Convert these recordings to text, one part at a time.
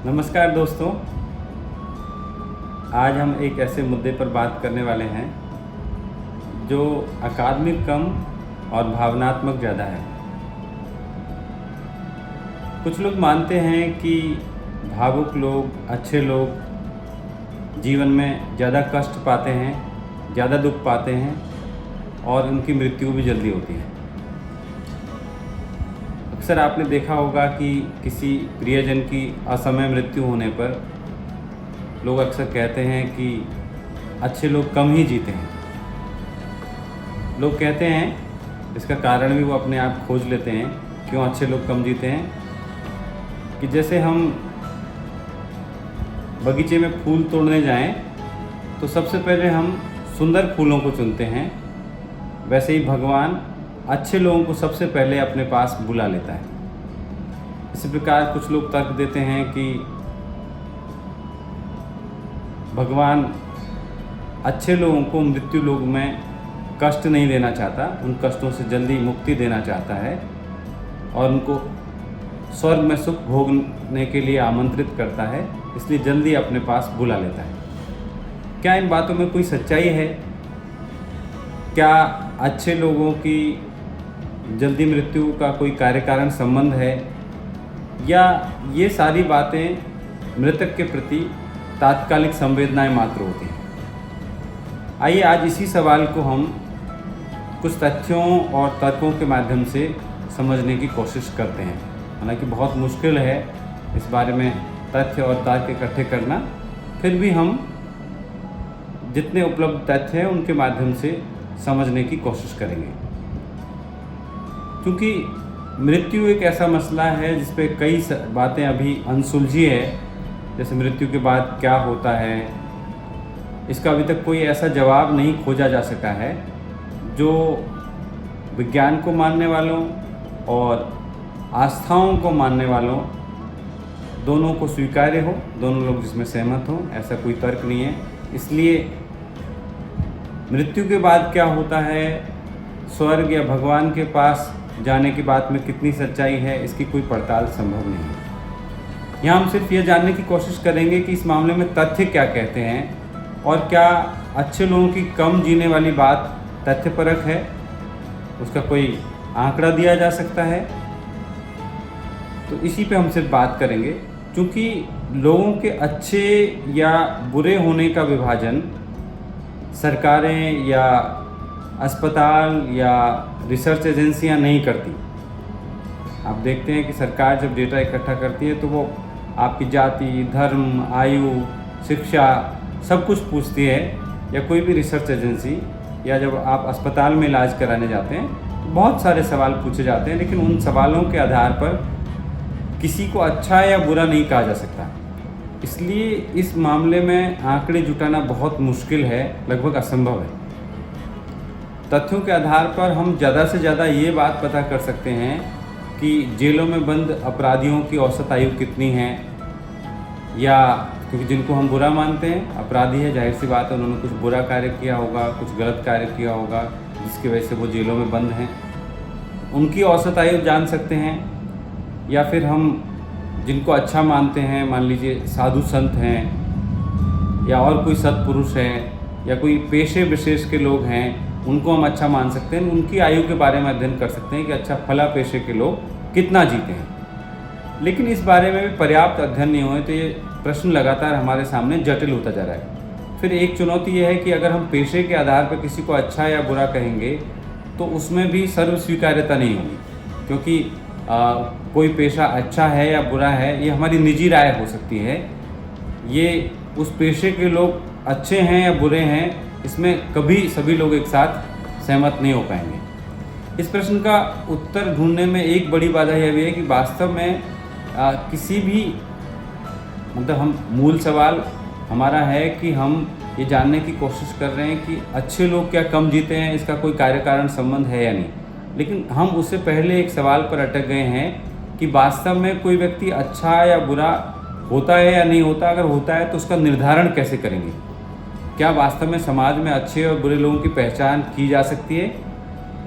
नमस्कार दोस्तों, आज हम एक ऐसे मुद्दे पर बात करने वाले हैं जो अकादमिक कम और भावनात्मक ज़्यादा है। कुछ लोग मानते हैं कि भावुक लोग, अच्छे लोग जीवन में ज़्यादा कष्ट पाते हैं, ज़्यादा दुख पाते हैं और उनकी मृत्यु भी जल्दी होती है। अक्सर आपने देखा होगा कि किसी प्रियजन की असमय मृत्यु होने पर लोग अक्सर कहते हैं कि अच्छे लोग कम ही जीते हैं। लोग कहते हैं, इसका कारण भी वो अपने आप खोज लेते हैं, क्यों अच्छे लोग कम जीते हैं। कि जैसे हम बगीचे में फूल तोड़ने जाएं तो सबसे पहले हम सुंदर फूलों को चुनते हैं, वैसे ही भगवान अच्छे लोगों को सबसे पहले अपने पास बुला लेता है। इसी प्रकार कुछ लोग तर्क देते हैं कि भगवान अच्छे लोगों को मृत्यु लोक में कष्ट नहीं देना चाहता, उन कष्टों से जल्दी मुक्ति देना चाहता है और उनको स्वर्ग में सुख भोगने के लिए आमंत्रित करता है, इसलिए जल्दी अपने पास बुला लेता है। क्या इन बातों में कोई सच्चाई है? क्या अच्छे लोगों की जल्दी मृत्यु का कोई कार्य कारण संबंध है, या ये सारी बातें मृतक के प्रति तात्कालिक संवेदनाएं मात्र होती हैं? आइए आज इसी सवाल को हम कुछ तथ्यों और तर्कों के माध्यम से समझने की कोशिश करते हैं। हालांकि बहुत मुश्किल है इस बारे में तथ्य और तर्क इकट्ठे करना, फिर भी हम जितने उपलब्ध तथ्य हैं उनके माध्यम से समझने की कोशिश करेंगे। क्योंकि मृत्यु एक ऐसा मसला है जिस पे कई बातें अभी अनसुलझी है। जैसे मृत्यु के बाद क्या होता है, इसका अभी तक कोई ऐसा जवाब नहीं खोजा जा सका है जो विज्ञान को मानने वालों और आस्थाओं को मानने वालों दोनों को स्वीकार्य हो, दोनों लोग जिसमें सहमत हों। ऐसा कोई तर्क नहीं है। इसलिए मृत्यु के बाद क्या होता है, स्वर्ग या भगवान के पास जाने की बात में कितनी सच्चाई है, इसकी कोई पड़ताल संभव नहीं है। यहाँ हम सिर्फ ये जानने की कोशिश करेंगे कि इस मामले में तथ्य क्या कहते हैं और क्या अच्छे लोगों की कम जीने वाली बात तथ्यपरक है, उसका कोई आंकड़ा दिया जा सकता है। तो इसी पे हम सिर्फ बात करेंगे, क्योंकि लोगों के अच्छे या बुरे होने का विभाजन सरकारें या अस्पताल या रिसर्च एजेंसियां नहीं करती। आप देखते हैं कि सरकार जब डेटा इकट्ठा करती है तो वो आपकी जाति, धर्म, आयु, शिक्षा सब कुछ पूछती है, या कोई भी रिसर्च एजेंसी, या जब आप अस्पताल में इलाज कराने जाते हैं तो बहुत सारे सवाल पूछे जाते हैं, लेकिन उन सवालों के आधार पर किसी को अच्छा या बुरा नहीं कहा जा सकता। इसलिए इस मामले में आंकड़े जुटाना बहुत मुश्किल है, लगभग असंभव है। तथ्यों के आधार पर हम ज़्यादा से ज़्यादा ये बात पता कर सकते हैं कि जेलों में बंद अपराधियों की औसत आयु कितनी है, या क्योंकि जिनको हम बुरा मानते हैं, अपराधी है, जाहिर सी बात है उन्होंने कुछ बुरा कार्य किया होगा, कुछ गलत कार्य किया होगा जिसकी वजह से वो जेलों में बंद हैं, उनकी औसत आयु जान सकते हैं। या फिर हम जिनको अच्छा मानते हैं, मान लीजिए साधु संत हैं या और कोई सत्पुरुष हैं या कोई पेशे विशेष के लोग हैं, उनको हम अच्छा मान सकते हैं। उनकी आयु के बारे में अध्ययन कर सकते हैं कि अच्छा फला पेशे के लोग कितना जीते हैं। लेकिन इस बारे में भी पर्याप्त अध्ययन नहीं हुए, तो ये प्रश्न लगातार हमारे सामने जटिल होता जा रहा है। फिर एक चुनौती ये है कि अगर हम पेशे के आधार पर किसी को अच्छा या बुरा कहेंगे तो उसमें भी सर्व स्वीकार्यता नहीं होगी, क्योंकि कोई पेशा अच्छा है या बुरा है ये हमारी निजी राय हो सकती है। ये उस पेशे के लोग अच्छे हैं या बुरे हैं, इसमें कभी सभी लोग एक साथ सहमत नहीं हो पाएंगे। इस प्रश्न का उत्तर ढूंढने में एक बड़ी बाधा यह भी है कि वास्तव में किसी भी हम मूल सवाल हमारा है कि हम ये जानने की कोशिश कर रहे हैं कि अच्छे लोग क्या कम जीते हैं, इसका कोई कार्य कारण संबंध है या नहीं। लेकिन हम उससे पहले एक सवाल पर अटक गए हैं कि वास्तव में कोई व्यक्ति अच्छा या बुरा होता है या नहीं होता। अगर होता है तो उसका निर्धारण कैसे करेंगे? क्या वास्तव में समाज में अच्छे और बुरे लोगों की पहचान की जा सकती है?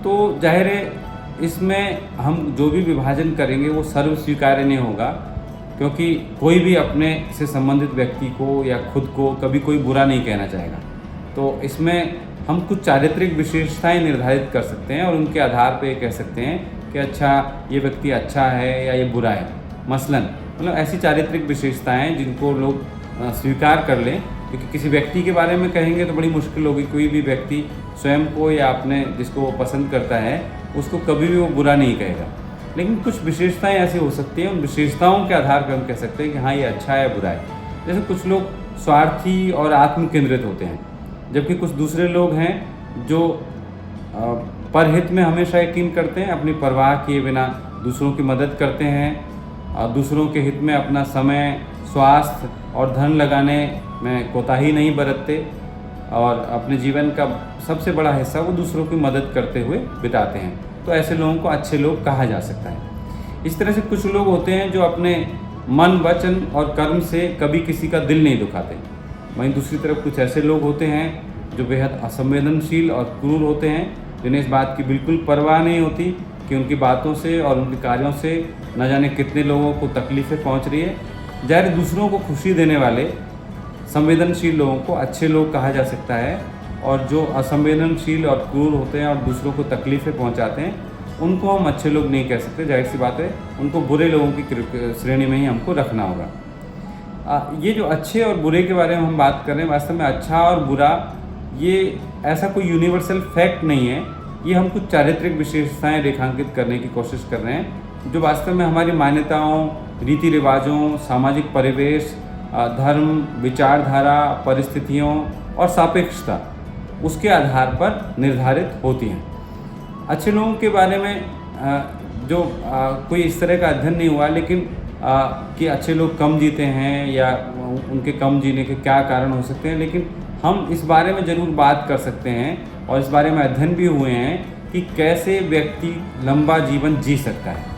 तो जाहिर है इसमें हम जो भी विभाजन करेंगे वो सर्व स्वीकार्य नहीं होगा। क्योंकि कोई भी अपने से संबंधित व्यक्ति को या खुद को कभी कोई बुरा नहीं कहना चाहेगा। तो इसमें हम कुछ चारित्रिक विशेषताएं निर्धारित कर सकते हैं और उनके आधार पे कह सकते हैं कि अच्छा ये व्यक्ति अच्छा है या ये बुरा है। मसलन मतलब ऐसी चारित्रिक विशेषताएं जिनको लोग स्वीकार कर लें, क्योंकि किसी व्यक्ति के बारे में कहेंगे तो बड़ी मुश्किल होगी। कोई भी व्यक्ति स्वयं को या अपने जिसको वो पसंद करता है उसको कभी भी वो बुरा नहीं कहेगा, लेकिन कुछ विशेषताएं ऐसी हो सकती हैं, उन विशेषताओं के आधार पर हम कह सकते हैं कि हाँ ये अच्छा है बुरा है। जैसे कुछ लोग स्वार्थी और आत्म केंद्रित होते हैं, जबकि कुछ दूसरे लोग हैं जो परहित में हमेशा यकीन करते हैं, अपनी परवाह किए बिना दूसरों की मदद करते हैं, दूसरों के हित में अपना समय, स्वास्थ्य और धन लगाने में कोताही नहीं बरतते और अपने जीवन का सबसे बड़ा हिस्सा वो दूसरों की मदद करते हुए बिताते हैं। तो ऐसे लोगों को अच्छे लोग कहा जा सकता है। इस तरह से कुछ लोग होते हैं जो अपने मन, वचन और कर्म से कभी किसी का दिल नहीं दुखाते। वहीं दूसरी तरफ कुछ ऐसे लोग होते हैं जो बेहद असंवेदनशील और क्रूर होते हैं, जिन्हें इस बात की बिल्कुल परवाह नहीं होती कि उनकी बातों से और उनके कार्यों से न जाने कितने लोगों को तकलीफ़ें पहुंच रही है। ज़ाहिर दूसरों को खुशी देने वाले संवेदनशील लोगों को अच्छे लोग कहा जा सकता है, और जो असंवेदनशील और क्रूर होते हैं और दूसरों को तकलीफ़ें पहुंचाते हैं उनको हम अच्छे लोग नहीं कह सकते। जाहिर सी बात है उनको बुरे लोगों की श्रेणी में ही हमको रखना होगा। ये जो अच्छे और बुरे के बारे में हम बात कर रहे हैं, वास्तव में अच्छा और बुरा ये ऐसा कोई यूनिवर्सल फैक्ट नहीं है। ये हम कुछ चारित्रिक विशेषताएं रेखांकित करने की कोशिश कर रहे हैं जो वास्तव में हमारी मान्यताओं, रीति रिवाजों, सामाजिक परिवेश, धर्म, विचारधारा, परिस्थितियों और सापेक्षता उसके आधार पर निर्धारित होती हैं। अच्छे लोगों के बारे में जो कोई इस तरह का अध्ययन नहीं हुआ, लेकिन कि अच्छे लोग कम जीते हैं या उनके कम जीने के क्या कारण हो सकते हैं, लेकिन हम इस बारे में ज़रूर बात कर सकते हैं और इस बारे में अध्ययन भी हुए हैं कि कैसे व्यक्ति लंबा जीवन जी सकता है।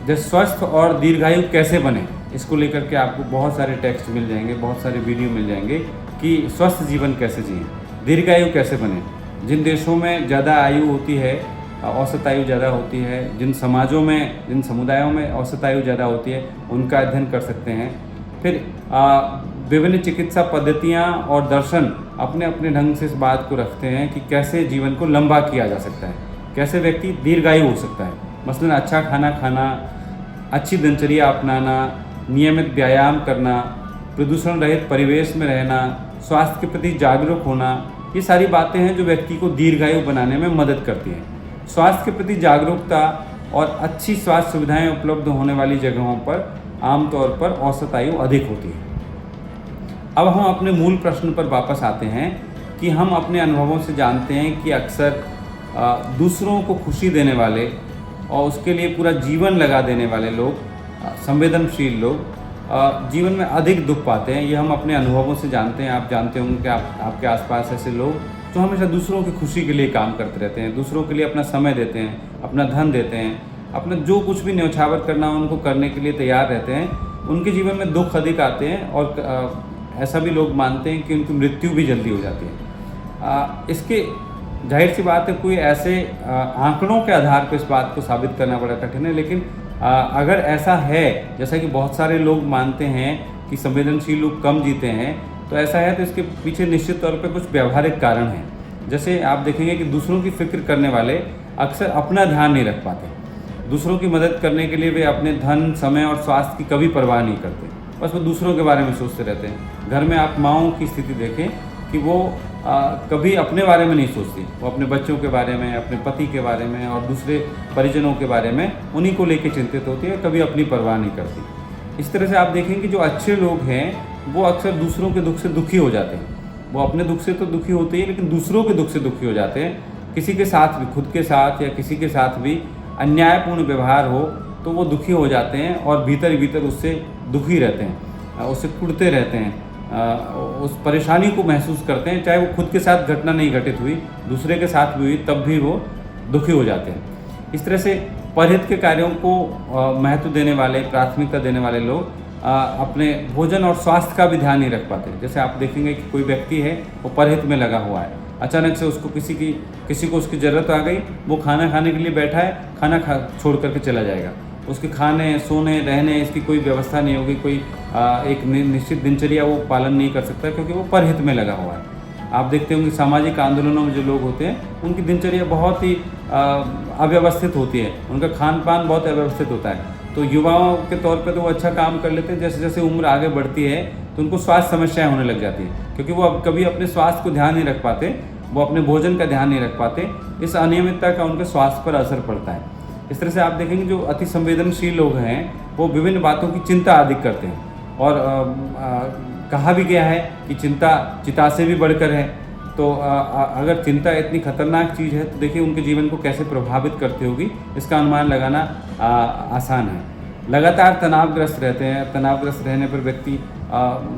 जैसे स्वस्थ और दीर्घायु कैसे बने, इसको लेकर के आपको बहुत सारे टेक्स्ट मिल जाएंगे, बहुत सारे वीडियो मिल जाएंगे कि स्वस्थ जीवन कैसे जिए, दीर्घायु कैसे बने। जिन देशों में ज़्यादा आयु होती है, औसत आयु ज़्यादा होती है, जिन समाजों में, जिन समुदायों में औसत आयु ज़्यादा होती है, उनका अध्ययन कर सकते हैं। फिर विभिन्न चिकित्सा पद्धतियाँ और दर्शन अपने अपने ढंग से इस बात को रखते हैं कि कैसे जीवन को लंबा किया जा सकता है, कैसे व्यक्ति दीर्घायु हो सकता है। मसलन अच्छा खाना खाना, अच्छी दिनचर्या अपनाना, नियमित व्यायाम करना, प्रदूषण रहित परिवेश में रहना, स्वास्थ्य के प्रति जागरूक होना, ये सारी बातें हैं जो व्यक्ति को दीर्घायु बनाने में मदद करती हैं। स्वास्थ्य के प्रति जागरूकता और अच्छी स्वास्थ्य सुविधाएं उपलब्ध होने वाली जगहों पर आमतौर पर औसत आयु अधिक होती है। अब हम अपने मूल प्रश्न पर वापस आते हैं कि हम अपने अनुभवों से जानते हैं कि अक्सर दूसरों को खुशी देने वाले और उसके लिए पूरा जीवन लगा देने वाले लोग, संवेदनशील लोग जीवन में अधिक दुख पाते हैं। ये हम अपने अनुभवों से जानते हैं। आप जानते होंगे कि आपके आसपास ऐसे लोग जो हमेशा दूसरों की खुशी के लिए काम करते रहते हैं, दूसरों के लिए अपना समय देते हैं, अपना धन देते हैं, अपना जो कुछ भी न्यौछावर करना हो उनको करने के लिए तैयार रहते हैं। उनके जीवन में दुख अधिक आते हैं और ऐसा भी लोग मानते हैं कि उनकी मृत्यु भी जल्दी हो जाती है। इसके जाहिर सी बात है कोई ऐसे आंकड़ों के आधार पर इस बात को साबित करना बड़ा कठिन है, लेकिन अगर ऐसा है, जैसा कि बहुत सारे लोग मानते हैं कि संवेदनशील लोग कम जीते हैं, तो ऐसा है तो इसके पीछे निश्चित तौर पे कुछ व्यावहारिक कारण हैं। जैसे आप देखेंगे कि दूसरों की फिक्र करने वाले अक्सर अपना ध्यान नहीं रख पाते। दूसरों की मदद करने के लिए वे अपने धन, समय और स्वास्थ्य की कभी परवाह नहीं करते, बस वो दूसरों के बारे में सोचते रहते हैं। घर में आप माँओं की स्थिति देखें कि वो कभी अपने बारे में नहीं सोचती, वो अपने बच्चों के बारे में, अपने पति के बारे में और दूसरे परिजनों के बारे में उन्हीं को लेकर चिंतित होती है, कभी अपनी परवाह नहीं करती। इस तरह से आप देखेंगे कि जो अच्छे लोग हैं वो अक्सर दूसरों के दुख से दुखी हो जाते हैं। वो अपने दुख से तो दुखी होते ही, लेकिन दूसरों के दुख से दुखी हो जाते हैं। किसी के साथ भी, खुद के साथ या किसी के साथ भी अन्यायपूर्ण व्यवहार हो तो वो दुखी हो जाते हैं और भीतर ही भीतर उससे दुखी रहते हैं, उससे कुढ़ते रहते हैं, उस परेशानी को महसूस करते हैं। चाहे वो खुद के साथ घटना नहीं घटित हुई, दूसरे के साथ भी हुई, तब भी वो दुखी हो जाते हैं। इस तरह से परहित के कार्यों को महत्व देने वाले, प्राथमिकता देने वाले लोग अपने भोजन और स्वास्थ्य का भी ध्यान नहीं रख पाते। जैसे आप देखेंगे कि कोई व्यक्ति है वो परहित में लगा हुआ है, अचानक से उसको किसी को उसकी ज़रूरत आ गई, वो खाना खाने के लिए बैठा है, खाना छोड़ करके चला जाएगा। उसके खाने, सोने, रहने इसकी कोई व्यवस्था नहीं होगी, कोई एक निश्चित दिनचर्या वो पालन नहीं कर सकता, क्योंकि वो परहित में लगा हुआ है। आप देखते होंगे सामाजिक आंदोलनों में जो लोग होते हैं उनकी दिनचर्या बहुत ही अव्यवस्थित होती है, उनका खान पान बहुत अव्यवस्थित होता है। तो युवाओं के तौर पे तो वो अच्छा काम कर लेते हैं, जैसे जैसे उम्र आगे बढ़ती है तो उनको स्वास्थ्य समस्याएं होने लग जाती है, क्योंकि वो अब कभी अपने स्वास्थ्य को ध्यान नहीं रख पाते, वो अपने भोजन का ध्यान नहीं रख पाते। इस अनियमितता का उनके स्वास्थ्य पर असर पड़ता है। इस तरह से आप देखेंगे जो अति संवेदनशील लोग हैं वो विभिन्न बातों की चिंता अधिक करते हैं, और कहा भी गया है कि चिंता चिता से भी बढ़कर है। तो अगर चिंता इतनी खतरनाक चीज़ है तो देखिए उनके जीवन को कैसे प्रभावित करती होगी, इसका अनुमान लगाना आसान है। लगातार तनावग्रस्त रहते हैं, तनावग्रस्त रहने पर व्यक्ति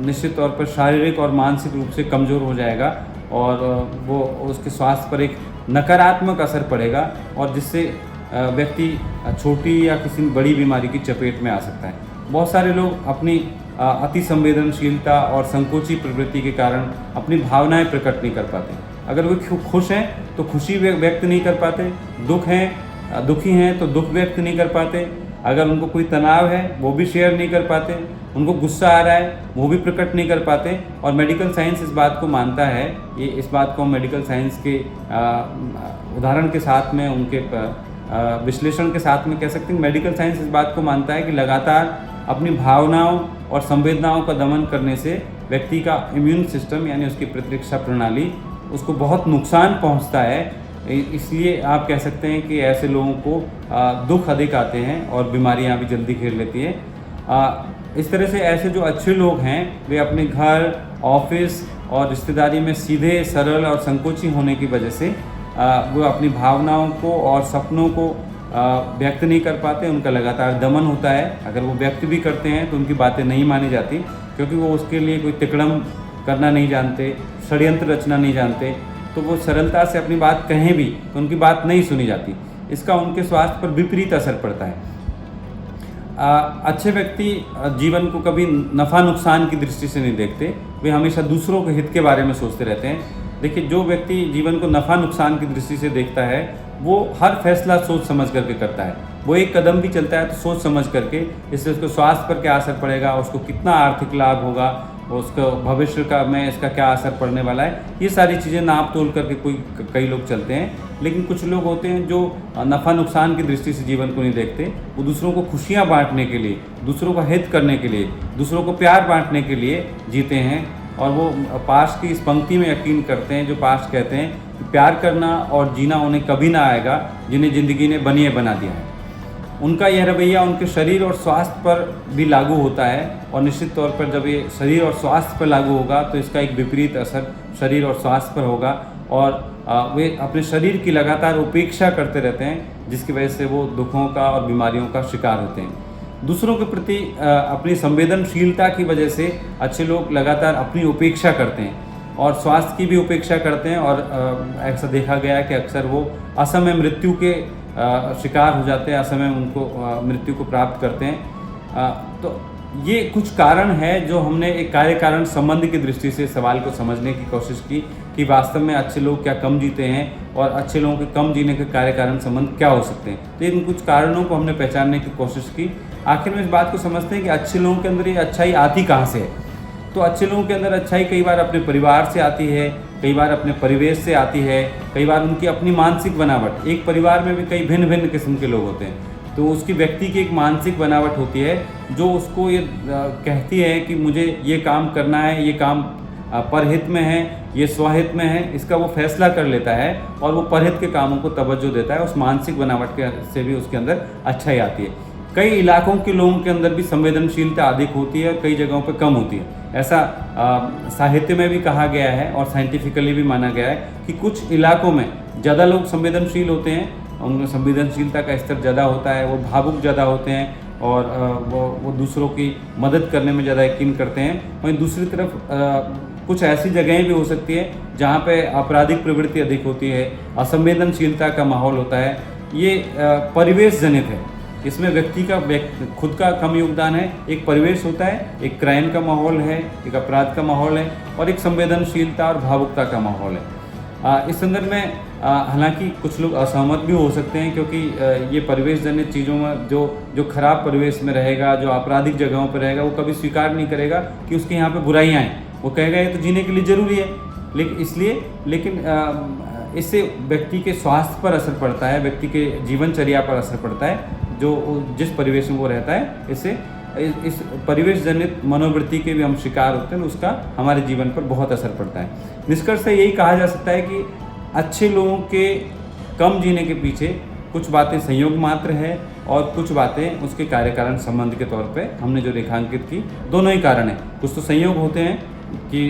निश्चित तौर पर शारीरिक और मानसिक रूप से कमज़ोर हो जाएगा, और वो उसके स्वास्थ्य पर एक नकारात्मक असर पड़ेगा, और जिससे व्यक्ति छोटी या किसी बड़ी बीमारी की चपेट में आ सकता है। बहुत सारे लोग अपनी अति संवेदनशीलता और संकोची प्रवृत्ति के कारण अपनी भावनाएं प्रकट नहीं कर पाते। अगर वो खुश हैं तो खुशी व्यक्त नहीं कर पाते, दुखी हैं तो दुख व्यक्त नहीं कर पाते, अगर उनको कोई तनाव है वो भी शेयर नहीं कर पाते, उनको गुस्सा आ रहा है वो भी प्रकट नहीं कर पाते। और मेडिकल साइंस इस बात को मानता है, ये इस बात को मेडिकल साइंस के उदाहरण के साथ में, उनके विश्लेषण के साथ में कह सकते हैं। मेडिकल साइंस इस बात को मानता है कि लगातार अपनी भावनाओं और संवेदनाओं का दमन करने से व्यक्ति का इम्यून सिस्टम यानी उसकी प्रतिरक्षा प्रणाली उसको बहुत नुकसान पहुंचता है। इसलिए आप कह सकते हैं कि ऐसे लोगों को दुख अधिक आते हैं और बीमारियां भी जल्दी घेर लेती है। इस तरह से ऐसे जो अच्छे लोग हैं वे अपने घर, ऑफिस और रिश्तेदारी में सीधे, सरल और संकोची होने की वजह से वो अपनी भावनाओं को और सपनों को व्यक्त नहीं कर पाते, उनका लगातार दमन होता है। अगर वो व्यक्त भी करते हैं तो उनकी बातें नहीं मानी जाती, क्योंकि वो उसके लिए कोई तिकड़म करना नहीं जानते, षड्यंत्र रचना नहीं जानते। तो वो सरलता से अपनी बात कहें भी तो उनकी बात नहीं सुनी जाती। इसका उनके स्वास्थ्य पर विपरीत असर पड़ता है। अच्छे व्यक्ति जीवन को कभी नफ़ा नुकसान की दृष्टि से नहीं देखते, वे हमेशा दूसरों के हित के बारे में सोचते रहते हैं। देखिए, जो व्यक्ति जीवन को नफ़ा नुकसान की दृष्टि से देखता है वो हर फैसला सोच समझ करके करता है। वो एक कदम भी चलता है तो सोच समझ करके, इससे उसको स्वास्थ्य पर क्या असर पड़ेगा, उसको कितना आर्थिक लाभ होगा, उसको भविष्य का में इसका क्या असर पड़ने वाला है, ये सारी चीज़ें नाप तोल करके कई लोग चलते हैं। लेकिन कुछ लोग होते हैं जो नफ़ा नुकसान की दृष्टि से जीवन को नहीं देखते। वो दूसरों को खुशियाँ बांटने के लिए, दूसरों का हित करने के लिए, दूसरों को प्यार बांटने के लिए जीते हैं। और वो पास्ट की इस पंक्ति में यकीन करते हैं जो पास्ट कहते हैं कि प्यार करना और जीना उन्हें कभी ना आएगा जिन्हें ज़िंदगी ने बनिए बना दिया है। उनका यह रवैया उनके शरीर और स्वास्थ्य पर भी लागू होता है, और निश्चित तौर पर जब ये शरीर और स्वास्थ्य पर लागू होगा तो इसका एक विपरीत असर शरीर और स्वास्थ्य पर होगा, और वे अपने शरीर की लगातार उपेक्षा करते रहते हैं, जिसकी वजह से वो दुखों का और बीमारियों का शिकार होते हैं। दूसरों के प्रति अपनी संवेदनशीलता की वजह से अच्छे लोग लगातार अपनी उपेक्षा करते हैं और स्वास्थ्य की भी उपेक्षा करते हैं, और ऐसा देखा गया है कि अक्सर वो असमय मृत्यु के शिकार हो जाते हैं, असमय उनको मृत्यु को प्राप्त करते हैं। तो ये कुछ कारण है जो हमने एक कार्य कारण संबंध की दृष्टि से सवाल को समझने की कोशिश की कि वास्तव में अच्छे लोग क्या कम जीते हैं और अच्छे लोगों के कम जीने के कार्य कारण संबंध क्या हो सकते हैं। तो इन कुछ कारणों को हमने पहचानने की कोशिश की। आखिर में इस बात को समझते हैं कि अच्छे लोगों के अंदर ये अच्छाई आती कहाँ से है। तो अच्छे लोगों के अंदर अच्छाई कई बार अपने परिवार से आती है, कई बार अपने परिवेश से आती है, कई बार उनकी अपनी मानसिक बनावट। एक परिवार में भी कई भिन्न भिन्न किस्म के लोग होते हैं, तो उसकी व्यक्ति की एक मानसिक बनावट होती है जो उसको ये कहती है कि मुझे ये काम करना है, ये काम परहित में है, ये स्वहित में है, इसका वो फैसला कर लेता है और वो परहित के कामों को तवज्जो देता है। उस मानसिक बनावट के से भी उसके अंदर अच्छाई आती है। कई इलाकों के लोगों के अंदर भी संवेदनशीलता अधिक होती है और कई जगहों पर कम होती है। ऐसा साहित्य में भी कहा गया है और साइंटिफिकली भी माना गया है कि कुछ इलाकों में ज़्यादा लोग संवेदनशील होते हैं, उनमें संवेदनशीलता का स्तर ज़्यादा होता है, वो भावुक ज़्यादा होते हैं और वो दूसरों की मदद करने में ज़्यादा यकीन करते हैं। वहीं दूसरी तरफ कुछ ऐसी जगहें भी हो सकती है जहाँ पे आपराधिक प्रवृत्ति अधिक होती है, असंवेदनशीलता का माहौल होता है। ये परिवेश जनित है, इसमें व्यक्ति का खुद का कम योगदान है। एक परिवेश होता है, एक क्राइम का माहौल है, एक अपराध का माहौल है और एक संवेदनशीलता और भावुकता का माहौल है। इस संदर्भ में हालांकि कुछ लोग असहमत भी हो सकते हैं, क्योंकि ये परिवेश जनित चीज़ों में जो खराब परिवेश में रहेगा, जो आपराधिक जगहों पर रहेगा, वो कभी स्वीकार नहीं करेगा कि उसके यहाँ पे बुराइयाँ हैं। वो कहेगा ये तो जीने के लिए ज़रूरी है। लेकिन इससे व्यक्ति के स्वास्थ्य पर असर पड़ता है, व्यक्ति के जीवनचर्या पर असर पड़ता है। जो जिस परिवेश में वो रहता है, इससे इस परिवेश जनित मनोवृत्ति के भी हम शिकार होते हैं, उसका हमारे जीवन पर बहुत असर पड़ता है। निष्कर्ष से यही कहा जा सकता है कि अच्छे लोगों के कम जीने के पीछे कुछ बातें संयोग मात्र है और कुछ बातें उसके कार्य कारण संबंध के तौर पे हमने जो रेखांकित की, दोनों ही कारण हैं। कुछ तो संयोग होते हैं कि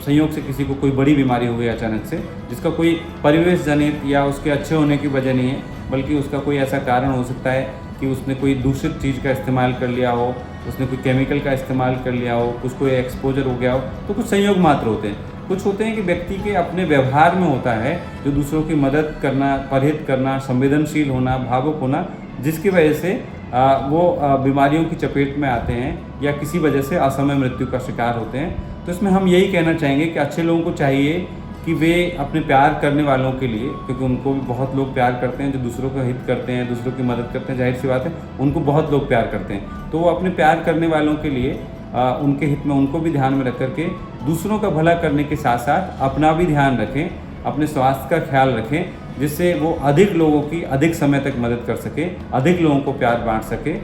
संयोग से किसी को कोई बड़ी बीमारी हो गई अचानक से, जिसका कोई परिवेश जनित या उसके अच्छे होने की वजह नहीं है, बल्कि उसका कोई ऐसा कारण हो सकता है कि उसने कोई दूषित चीज़ का इस्तेमाल कर लिया हो, उसने कोई केमिकल का इस्तेमाल कर लिया हो, उसको एक्सपोजर हो गया हो। तो कुछ संयोग मात्र होते हैं। कुछ होते हैं कि व्यक्ति के अपने व्यवहार में होता है, जो दूसरों की मदद करना, परहित करना, संवेदनशील होना, भावुक होना, जिसकी वजह से वो बीमारियों की चपेट में आते हैं या किसी वजह से असमय मृत्यु का शिकार होते हैं। तो इसमें हम यही कहना चाहेंगे कि अच्छे लोगों को चाहिए कि वे अपने प्यार करने वालों के लिए, क्योंकि उनको भी बहुत लोग प्यार करते हैं, जो दूसरों का हित करते हैं, दूसरों की मदद करते हैं, जाहिर सी बात है उनको बहुत लोग प्यार करते हैं। तो वो अपने प्यार करने वालों के लिए उनके हित में उनको भी ध्यान में रख करके दूसरों का भला करने के साथ साथ अपना भी ध्यान रखें, अपने स्वास्थ्य का ख्याल रखें, जिससे वो अधिक लोगों की अधिक समय तक मदद कर सके, अधिक लोगों को प्यार बांट सके।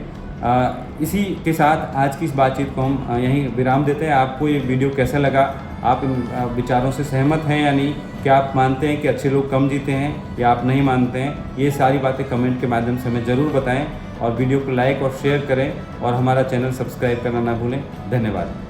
इसी के साथ आज की इस बातचीत को हम यहीं विराम देते हैं। आपको ये वीडियो कैसा लगा? आप इन विचारों से सहमत हैं या नहीं? क्या आप मानते हैं कि अच्छे लोग कम जीते हैं या आप नहीं मानते हैं? ये सारी बातें कमेंट के माध्यम से हमें ज़रूर बताएं और वीडियो को लाइक और शेयर करें और हमारा चैनल सब्सक्राइब करना ना भूलें। धन्यवाद।